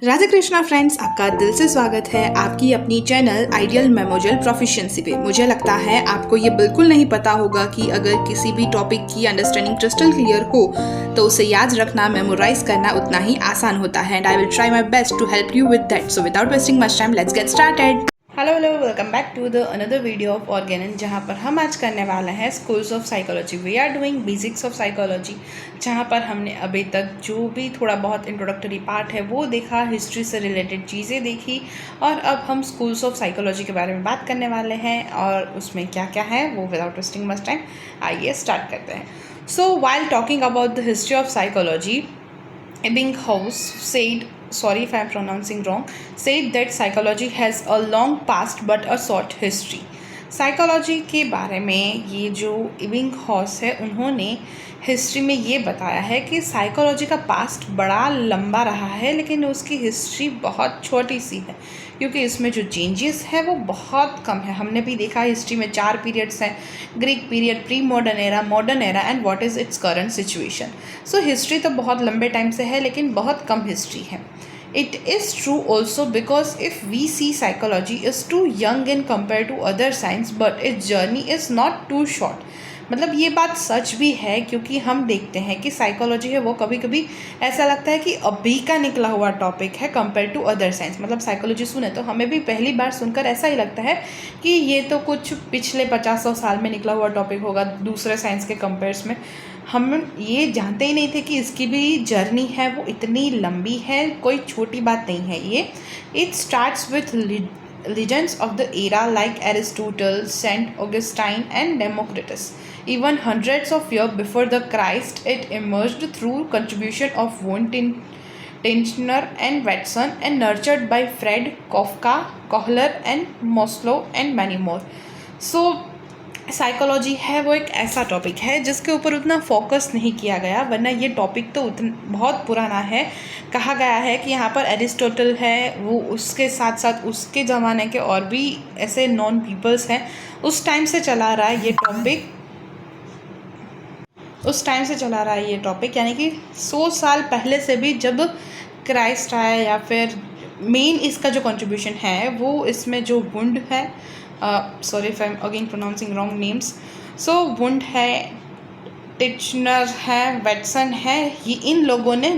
Radhe Krishna friends, आपका दिल से स्वागत है आपकी अपनी चैनल आइडियल मेमोरियल प्रोफिशिएंसी पे। मुझे लगता है आपको ये बिल्कुल नहीं पता होगा कि अगर किसी भी टॉपिक की अंडरस्टैंडिंग क्रिस्टल क्लियर हो तो उसे याद रखना, मेमोराइज करना उतना ही आसान होता है। And I will try my best to help you with that. So without wasting much time, let's get started. Hello welcome back to the another video of organic, जहाँ पर हम आज करने वाले हैं schools of psychology. We are doing basics of psychology, जहाँ पर हमने अभी तक जो भी थोड़ा बहुत इंट्रोडक्टरी पार्ट है वो देखा, हिस्ट्री से रिलेटेड चीज़ें देखी, और अब हम स्कूल्स ऑफ साइकोलॉजी के बारे में बात करने वाले हैं और उसमें क्या क्या है वो विदाउट वेस्टिंग मच टाइम आइए स्टार्ट करते हैं। So while talking about the history of psychology, Ebbinghaus said, sorry if I am pronouncing wrong, said that psychology has a long past but a short history. Psychology के बारे में ये जो इबिंगहॉस है, उन्होंने हिस्ट्री में ये बताया है कि साइकोलॉजी का पास्ट बड़ा लंबा रहा है लेकिन उसकी हिस्ट्री बहुत छोटी सी है, क्योंकि इसमें जो चेंजेस है वो बहुत कम है। हमने भी देखा हिस्ट्री में 4 पीरियड्स हैं: Greek period, pre modern era and what is its current situation. So history तो बहुत लंबे टाइम से है लेकिन बहुत कम हिस्ट्री है। It is true also because if we see psychology is too young in compared to other science, but its journey is not too short. मतलब ये बात सच भी है, क्योंकि हम देखते हैं कि साइकोलॉजी है वो कभी कभी ऐसा लगता है कि अभी का निकला हुआ टॉपिक है कंपेयर टू अदर साइंस। मतलब साइकोलॉजी सुने तो हमें भी पहली बार सुनकर ऐसा ही लगता है कि ये तो कुछ पिछले 50-100 साल में निकला हुआ टॉपिक होगा दूसरे साइंस के कंपेयर्स में। हम ये जानते ही नहीं थे कि इसकी भी जर्नी है वो इतनी लंबी है, कोई छोटी बात नहीं है ये। It starts with legends of the era like Aristotle, Saint Augustine and Democritus. Even hundreds of years before the Christ, it emerged through contribution of von Tintner and Watson and nurtured by Fred, Kafka, Kohler and Maslow and many more. So psychology है वो एक ऐसा topic है जिसके ऊपर उतना focus नहीं किया गया, वरना ये टॉपिक तो बहुत पुराना है। कहा गया है कि यहाँ पर एरिस्टोटल है, वो उसके साथ साथ उसके ज़माने के और भी ऐसे नॉन पीपल्स हैं, उस टाइम से चला रहा है ये टॉपिक। यानी कि 100 साल पहले से भी, जब क्राइस्ट आया, या फिर मेन इसका जो कंट्रीब्यूशन है वो इसमें जो वुंड है, sorry if I am again pronouncing wrong names. So wound है, टिचनर है, वेटसन है, ये इन लोगों ने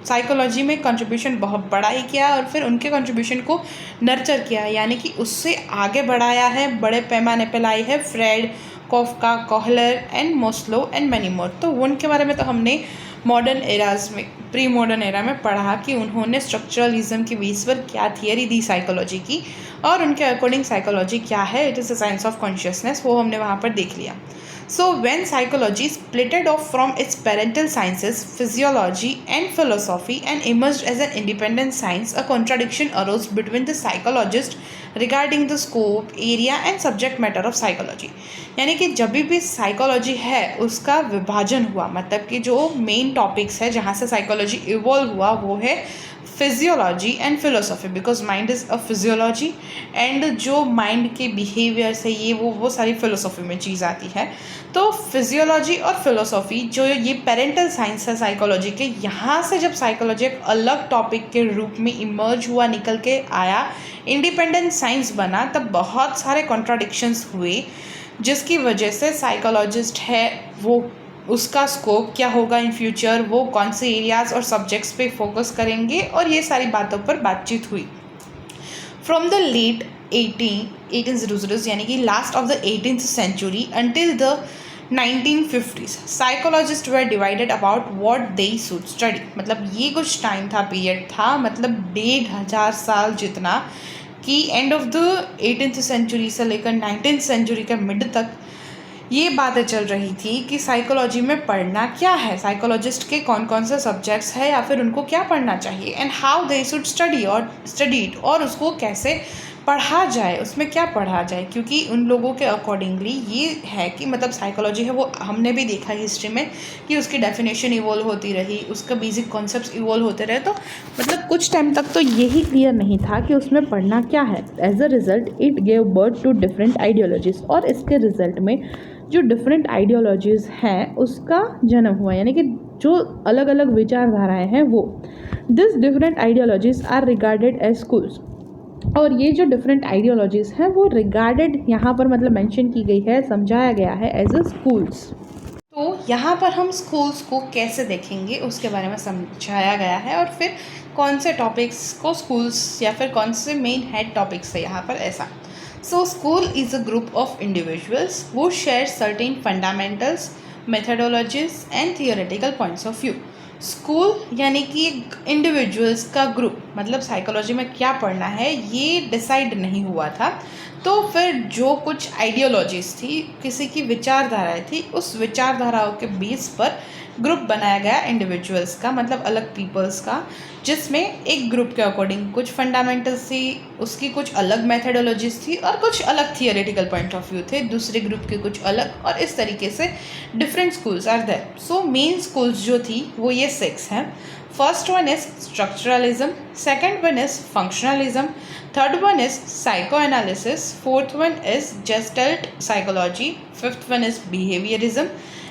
साइकोलॉजी में कंट्रीब्यूशन बहुत बड़ा ही किया और फिर उनके कंट्रीब्यूशन को नर्चर किया, यानी कि उससे आगे बढ़ाया है, बड़े पैमाने पर लाई है Freud, Koffka, Kohler and Maslow and many more. तो वुंड के बारे में तो हमने मॉडर्न एराज में, प्री मॉडर्न एरा में पढ़ा कि उन्होंने स्ट्रक्चरलिज्म की बेस पर क्या थियरी दी साइकोलॉजी की, और उनके अकॉर्डिंग साइकोलॉजी क्या है, it is a science of consciousness, वो हमने वहाँ पर देख लिया। So when psychology splitted off from its parental sciences, physiology and philosophy, and emerged as an independent science, a contradiction arose between the psychologists regarding the scope, area and subject matter of psychology. यानी कि जब भी psychology है उसका विभाजन हुआ, मतलब कि जो मेन टॉपिक्स है जहाँ से साइकोलॉजी इवॉल्व हुआ वो है physiology and philosophy, because mind is a physiology, and जो माइंड के बिहेवियर्स है ये वो सारी फिलोसॉफी में चीज़ आती है। तो फिजियोलॉजी और फिलोसॉफी जो ये पेरेंटल साइंस है साइकोलॉजी के, यहाँ से जब साइकोलॉजी एक अलग टॉपिक के रूप में इमर्ज हुआ, निकल के आया, इंडिपेंडेंट साइंस बना, तब बहुत सारे कॉन्ट्राडिक्शंस हुए, जिसकी वजह से साइकोलॉजिस्ट है वो उसका स्कोप क्या होगा इन फ्यूचर, वो कौन से एरियाज और सब्जेक्ट्स पे फोकस करेंगे, और ये सारी बातों पर बातचीत हुई। फ्रॉम द लेट 1800s, यानी कि last of the 18th century until the 1950s, psychologist were divided about what they should study. मतलब ये कुछ टाइम था, पीरियड था, मतलब 1500 साल जितना, कि end of the 18th century से लेकर 19th century के मिड तक ये बातें चल रही थी कि साइकोलॉजी में पढ़ना क्या है, साइकोलॉजिस्ट के कौन कौन से सब्जेक्ट्स हैं या फिर उनको क्या पढ़ना चाहिए, and how they should study it, और उसको कैसे पढ़ा जाए, उसमें क्या पढ़ा जाए। क्योंकि उन लोगों के अकॉर्डिंगली ये है कि मतलब साइकोलॉजी है वो हमने भी देखा हिस्ट्री में कि उसकी डेफिनेशन इवॉल्व होती रही, उसका बेसिक कॉन्सेप्ट्स इवॉल्व होते रहे, तो मतलब कुछ टाइम तक तो यही क्लियर नहीं था कि उसमें पढ़ना क्या है। As a result it gave birth to different ideologies, और इसके रिजल्ट में जो डिफरेंट आइडियोलॉजीज़ हैं उसका जन्म हुआ, यानी कि जो अलग अलग विचारधाराएं हैं वो। This different ideologies are regarded as schools. और ये जो डिफरेंट आइडियोलॉजीज़ हैं वो रिगार्डेड यहाँ पर मतलब मेंशन की गई है, समझाया गया है एज अ स्कूल्स। तो यहाँ पर हम स्कूल्स को कैसे देखेंगे उसके बारे में समझाया गया है, और फिर कौन से टॉपिक्स को स्कूल्स या फिर कौन से मेन हेड टॉपिक्स है यहाँ पर ऐसा। So school is a group of individuals who share certain fundamentals, methodologies and theoretical points of view। School यानी कि एक इंडिविजुअल्स का ग्रुप, मतलब साइकोलॉजी में क्या पढ़ना है ये डिसाइड नहीं हुआ था, तो फिर जो कुछ आइडियोलॉजीज़ थी, किसी की विचारधाराएं थी, उस विचारधाराओं के बेस पर ग्रुप बनाया गया इंडिविजुअल्स का, मतलब अलग पीपल्स का, जिसमें एक ग्रुप के अकॉर्डिंग कुछ फंडामेंटल्स थी, उसकी कुछ अलग मैथडोलॉजीज थी और कुछ अलग थियोरेटिकल पॉइंट ऑफ व्यू थे, दूसरे ग्रुप के कुछ अलग, और इस तरीके से different schools are there. So main schools जो थी वो ये 6 हैं। First one is structuralism, second one is functionalism, third one is psychoanalysis, fourth one is gestalt psychology, fifth one is behaviourism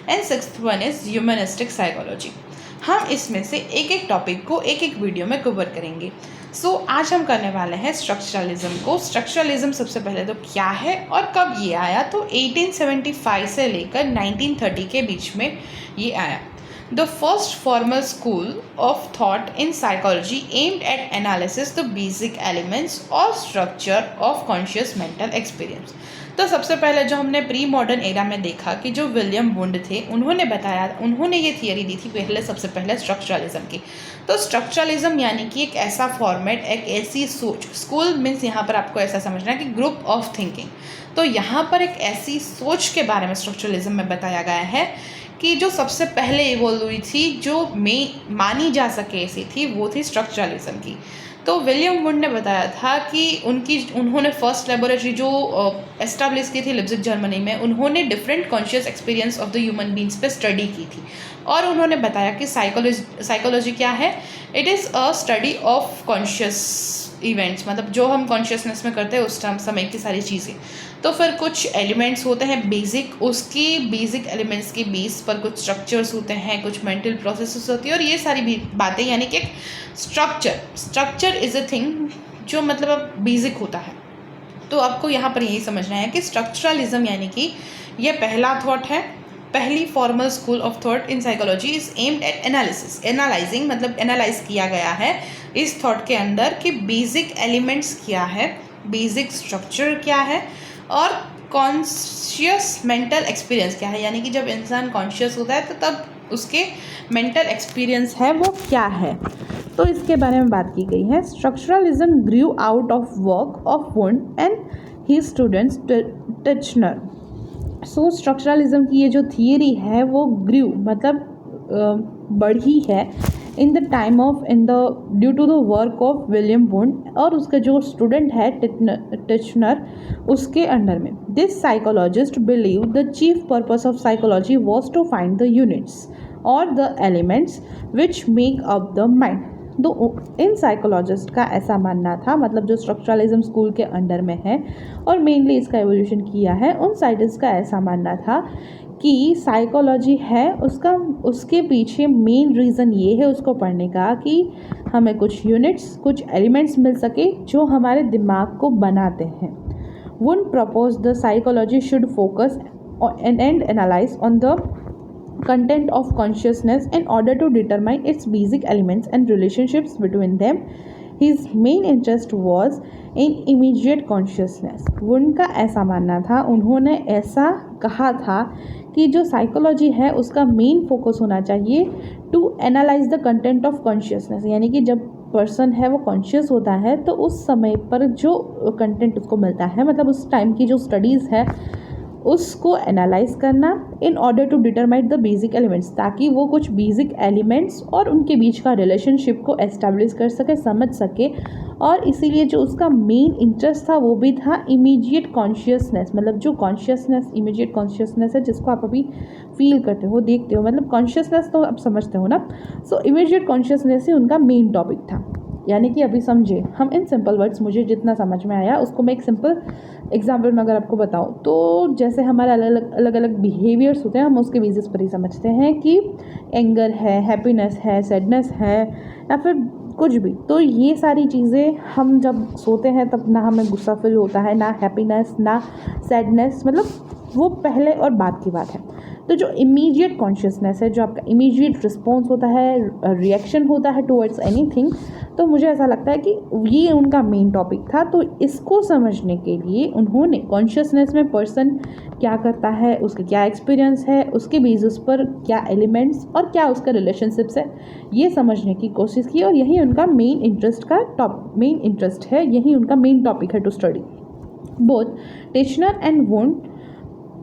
and sixth one is humanistic psychology. हम इसमें से एक एक टॉपिक को एक एक वीडियो में कवर करेंगे। सो आज हम करने वाले हैं स्ट्रक्चरलिज्म को। स्ट्रक्चरलिज्म सबसे पहले तो क्या है और कब ये आया, तो 1875 से लेकर 1930 के बीच में ये आया। The first formal school of thought in psychology aimed at analysis the basic elements or structure of conscious mental experience। तो सबसे पहले जो हमने प्री मॉडर्न एरा में देखा कि जो विलियम वुंड थे उन्होंने ये थियरी दी थी सबसे पहले स्ट्रक्चरलिज्म की। तो स्ट्रक्चरलिज्म यानी कि एक ऐसा फॉर्मेट, एक ऐसी सोच, स्कूल मीन्स यहाँ पर आपको ऐसा समझना है कि ग्रुप ऑफ थिंकिंग। तो यहाँ पर एक ऐसी सोच के बारे में स्ट्रक्चरलिज्म में बताया गया है कि जो सबसे पहले इवॉल्व हुई थी, जो मानी जा सके ऐसी थी, वो थी स्ट्रक्चरलिज्म की। तो विलियम वुंड ने बताया था कि उन्होंने फर्स्ट लेबोरेटरी जो एस्टैब्लिश की थी लिप्जिग जर्मनी में, उन्होंने different conscious experience of the human beings पे स्टडी की थी, और उन्होंने बताया कि साइकोलॉजी क्या है, it is a study of conscious events, मतलब जो हम कॉन्शियसनेस में करते हैं उस टाइम समय की सारी चीज़ें। तो फिर कुछ एलिमेंट्स होते हैं बेसिक, उसकी बेसिक एलिमेंट्स के बेस पर कुछ स्ट्रक्चर्स होते हैं, कुछ मेंटल प्रोसेसेस होती है, और ये सारी भी बातें, यानी कि एक स्ट्रक्चर इज़ अ थिंग जो मतलब बेसिक होता है। तो आपको यहाँ पर यही समझना है कि स्ट्रक्चरलिज्म यानी कि ये पहला थॉट है, पहली formal school of thought in psychology is aimed at analysing, मतलब एनालाइज किया गया है इस थॉट के अंदर कि बेसिक एलिमेंट्स क्या है, बेसिक स्ट्रक्चर क्या है, और कॉन्शियस मेंटल एक्सपीरियंस क्या है, यानी कि जब इंसान कॉन्शियस होता है तो तब उसके मेंटल एक्सपीरियंस है वो क्या है। तो इसके बारे में बात की गई है। Structuralism Guru out of work of wound and he students Titchener. So structuralism की ये जो थियरी है वो ग्रू मतलब बढ़ी है due to the work of William Wundt, और उसका जो स्टूडेंट है टिचनर, उसके अंडर में। This psychologist believe the chief purpose of psychology was to find the units और the elements which make up the mind. तो इन साइकोलॉजिस्ट का ऐसा मानना था, मतलब जो स्ट्रक्चरलिज्म स्कूल के अंडर में है और मेनली इसका एवोल्यूशन किया है, उन साइंटिस्ट का ऐसा मानना था कि साइकोलॉजी है उसके पीछे मेन रीज़न ये है उसको पढ़ने का कि हमें कुछ यूनिट्स, कुछ एलिमेंट्स मिल सके जो हमारे दिमाग को बनाते हैं। Wound propose the psychology should focus and analyse on the content of consciousness in order to determine its basic elements and relationships between them. His main interest was in immediate consciousness। Wound का ऐसा मानना था, उन्होंने ऐसा कहा था कि जो साइकोलॉजी है उसका मेन फोकस होना चाहिए to analyse the content of consciousness, यानी कि जब पर्सन है वो कॉन्शियस होता है तो उस समय पर जो कंटेंट उसको मिलता है, मतलब उस टाइम की जो स्टडीज़ है उसको एनालाइज करना in order to determine the basic elements, ताकि वो कुछ बेसिक एलिमेंट्स और उनके बीच का रिलेशनशिप को एस्टेब्लिश कर सके, समझ सके। और इसीलिए जो उसका मेन इंटरेस्ट था वो भी था इमीडिएट कॉन्शियसनेस, मतलब जो कॉन्शियसनेस, इमीडिएट कॉन्शियसनेस है जिसको आप अभी फील करते हो, देखते हो, मतलब कॉन्शियसनेस तो आप समझते हो ना। सो इमीडिएट कॉन्शियसनेस ही उनका मेन टॉपिक था। यानी कि अभी समझे हम इन सिंपल वर्ड्स, मुझे जितना समझ में आया उसको मैं एक सिंपल एग्जाम्पल में अगर आपको बताऊं, तो जैसे हमारे अलग अलग बिहेवियर्स होते हैं, हम उसके बेसिस पर ही समझते हैं कि एंगर है, हैप्पीनेस है, सैडनेस है, या फिर कुछ भी। तो ये सारी चीज़ें हम जब सोते हैं तब ना हमें गुस्सा फील होता है, ना हैप्पीनेस, ना सैडनेस, मतलब वो पहले और बाद की बात है। तो जो इमीडिएट कॉन्शियसनेस है, जो आपका इमीडिएट रिस्पॉन्स होता है, रिएक्शन होता है टुवर्ड्स एनीथिंग, तो मुझे ऐसा लगता है कि ये उनका मेन टॉपिक था। तो इसको समझने के लिए उन्होंने कॉन्शियसनेस में पर्सन क्या करता है, उसका क्या एक्सपीरियंस है, उसके बेसिस पर क्या एलिमेंट्स और क्या उसका रिलेशनशिप्स है, ये समझने की कोशिश की। और यही उनका मेन इंटरेस्ट है, यही उनका मेन टॉपिक है to study. Both Titchener and Wundt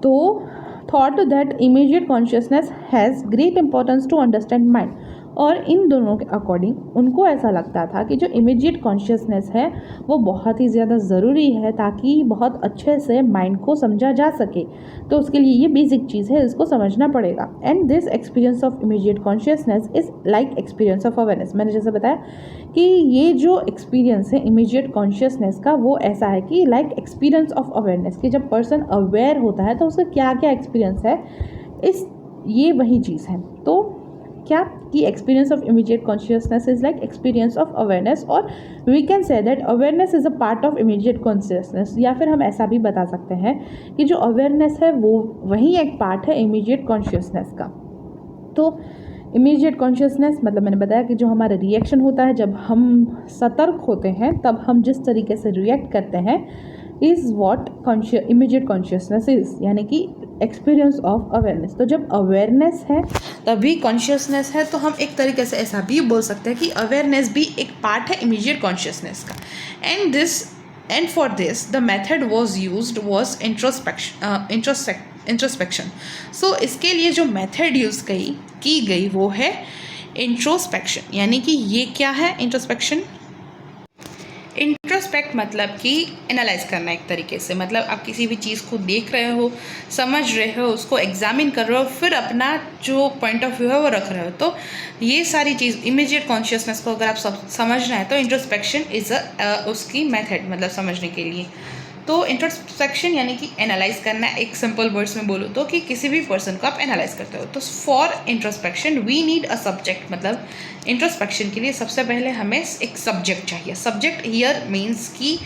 तो thought that immediate consciousness has great importance to understand mind, और इन दोनों के अकॉर्डिंग उनको ऐसा लगता था कि जो इमीडिएट कॉन्शियसनेस है वो बहुत ही ज़्यादा ज़रूरी है ताकि बहुत अच्छे से माइंड को समझा जा सके। तो उसके लिए ये बेसिक चीज़ है, इसको समझना पड़ेगा। And this experience of immediate consciousness is like experience of awareness. मैंने जैसे बताया कि ये जो एक्सपीरियंस है इमीडिएट कॉन्शियसनेस का, वो ऐसा है कि लाइक एक्सपीरियंस ऑफ अवेयरनेस, कि जब पर्सन अवेयर होता है तो उसका क्या क्या एक्सपीरियंस है, ये वही चीज़ है। तो क्या कि experience of immediate consciousness is like experience of awareness, और we can say that awareness is a part of immediate consciousness. या फिर हम ऐसा भी बता सकते हैं कि जो अवेयरनेस है वो वही एक पार्ट है इमीडिएट कॉन्शियसनेस का। तो इमीडिएट कॉन्शियसनेस मतलब मैंने बताया कि जो हमारा रिएक्शन होता है जब हम सतर्क होते हैं, तब हम जिस तरीके से रिएक्ट करते हैं, is what immediate consciousness is, यानी कि एक्सपीरियंस ऑफ अवेयरनेस। तो जब अवेयरनेस है तभी कॉन्शियसनेस है। तो हम एक तरीके से ऐसा भी बोल सकते हैं कि अवेयरनेस भी एक पार्ट है इमीडिएट कॉन्शियसनेस का। And for this the method was used was introspection. So इसके लिए जो मेथड यूज़ की गई वो है इंट्रोस्पेक्शन। यानी कि ये क्या है इंट्रोस्पेक्शन? इंट्रोस्पेक्ट मतलब कि एनालाइज करना एक तरीके से, मतलब आप किसी भी चीज़ को देख रहे हो, समझ रहे हो, उसको एग्जामिन कर रहे हो, फिर अपना जो पॉइंट ऑफ व्यू है वो रख रहे हो। तो ये सारी चीज़ इमीडिएट कॉन्शियसनेस को अगर आप समझना है तो इंट्रोस्पेक्शन इज़ उसकी मेथड, मतलब समझने के लिए। तो इंट्रोस्पेक्शन यानी कि एनालाइज करना, एक सिंपल वर्ड्स में बोलो तो कि किसी भी पर्सन को आप एनालाइज करते हो। तो for introspection we need a subject, मतलब इंट्रोस्पेक्शन के लिए सबसे पहले हमें एक सब्जेक्ट चाहिए। सब्जेक्ट हियर मीन्स कि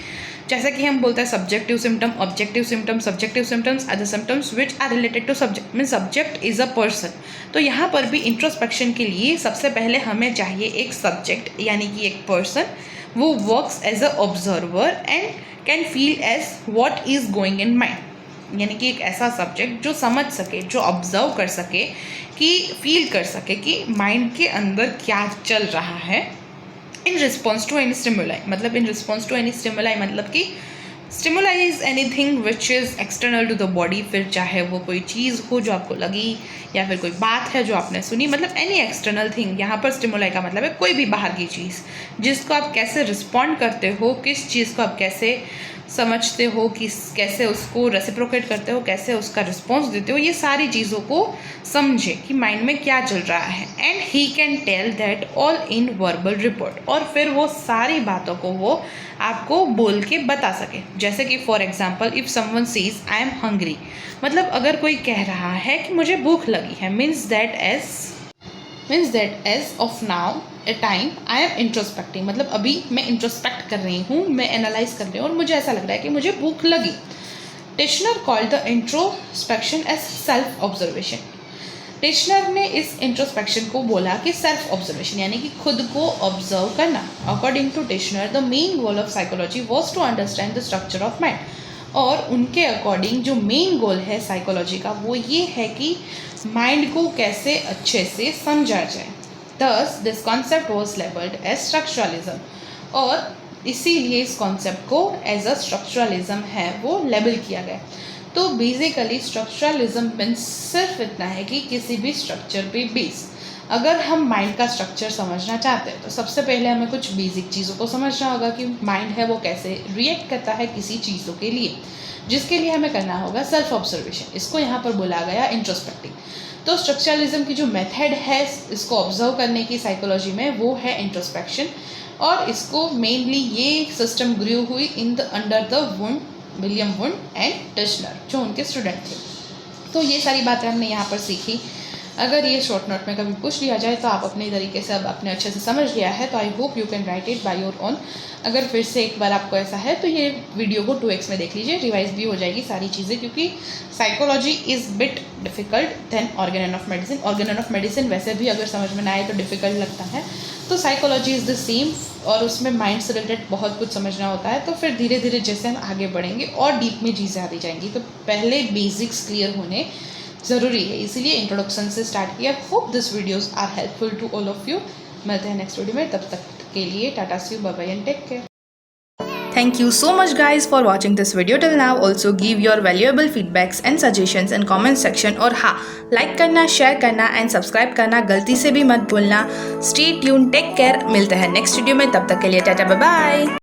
जैसा कि हम बोलते हैं subjective symptom, objective symptom, subjective symptoms are the symptoms which are related to subject, mean subject is a person. तो यहाँ पर भी इंट्रोस्पेक्शन के लिए सबसे पहले हमें चाहिए एक सब्जेक्ट, यानी कि एक पर्सन वो works as a observer and can feel as what is going in mind, यानी कि एक ऐसा सब्जेक्ट जो समझ सके, जो ऑब्जर्व कर सके, कि फील कर सके कि माइंड के अंदर क्या चल रहा है in response to any stimuli. मतलब in response to any stimuli मतलब कि stimuli is anything which is external to the body, फिर चाहे वो कोई चीज़ हो जो आपको लगी या फिर कोई बात है जो आपने सुनी, मतलब एनी एक्सटर्नल थिंग। यहाँ पर स्टिमुलाई का मतलब है कोई भी बाहर की चीज़ जिसको आप कैसे रिस्पॉन्ड करते हो, किस चीज़ को आप कैसे समझते हो, कि कैसे उसको रेसिप्रोकेट करते हो, कैसे उसका रिस्पॉन्स देते हो, ये सारी चीज़ों को समझे कि माइंड में क्या चल रहा है। And he can tell that all in verbal report, और फिर वो सारी बातों को वो आपको बोल के बता सके। जैसे कि for example if someone says I am hungry, मतलब अगर कोई कह रहा है कि मुझे भूख लगी है, means that as of now a time I am introspecting, मतलब अभी मैं इंट्रोस्पेक्ट कर रही हूँ, मैं एनालाइज कर रही हूँ और मुझे ऐसा लग रहा है कि मुझे भूख लगी। Titchener called the introspection as self observation. Titchener ने इस इंट्रोस्पेक्शन को बोला कि सेल्फ ऑब्जर्वेशन, यानी कि खुद को ऑब्जर्व करना। According to Titchener the main goal of psychology was to understand the structure of mind, और उनके अकॉर्डिंग जो मेन गोल है साइकोलॉजी का वो ये है कि माइंड को कैसे अच्छे से समझा जाए। Thus, this concept was labeled as structuralism, और इसीलिए इस कॉन्सेप्ट को एज अ स्ट्रक्चरलिज्म है वो लेबल किया गया। तो बेसिकली स्ट्रक्चरलिज्म मीन्स सिर्फ इतना है कि किसी भी स्ट्रक्चर पे बेस, अगर हम माइंड का स्ट्रक्चर समझना चाहते हैं तो सबसे पहले हमें कुछ बेसिक चीज़ों को समझना होगा कि माइंड है वो कैसे रिएक्ट करता है किसी चीज़ों के लिए, जिसके लिए हमें करना होगा सेल्फ ऑब्जर्वेशन। इसको यहाँ पर बोला गया इंट्रोस्पेक्टिंग। तो स्ट्रक्चरलिज्म की जो मेथड है इसको ऑब्जर्व करने की साइकोलॉजी में वो है इंट्रोस्पेक्शन, और इसको मेनली ये सिस्टम ग्रू हुई in the under the Wundt, William Wundt and Titchener, जो उनके स्टूडेंट थे। तो ये सारी बातें हमने यहाँ पर सीखी। अगर ये शॉर्ट नोट में कभी पूछ लिया जाए तो आप अपने तरीके से अब आपने अच्छे से समझ लिया है, तो I hope you can write it by your own. अगर फिर से एक बार आपको ऐसा है तो ये वीडियो को 2x में देख लीजिए, रिवाइज भी हो जाएगी सारी चीज़ें, क्योंकि psychology is bit difficult than organ of medicine. Organ of medicine वैसे भी अगर समझ में ना आए तो डिफ़िकल्ट लगता है, तो साइकोलॉजी इज़ द सेम, और उसमें माइंड से रिलेटेड बहुत कुछ समझना होता है। तो फिर धीरे धीरे जैसे हम आगे बढ़ेंगे और डीप में चीज़ें आती जाएंगी, तो पहले बेसिक्स क्लियर होने ज़रूरी है, इसीलिए इंट्रोडक्शन से स्टार्ट किया। Hope this videos are helpful to all of you. मिलते हैं नेक्स्ट वीडियो में, तब तक के लिए tata see you, bye bye and take care. Thank you so much guys for watching this video till now. Also give your valuable feedbacks and suggestions in comment section, और हाँ, like करना, share करना and subscribe करना गलती से भी मत भूलना। Stay tuned, take care, मिलते हैं नेक्स्ट वीडियो में, तब तक के लिए टाटा बाय बाय।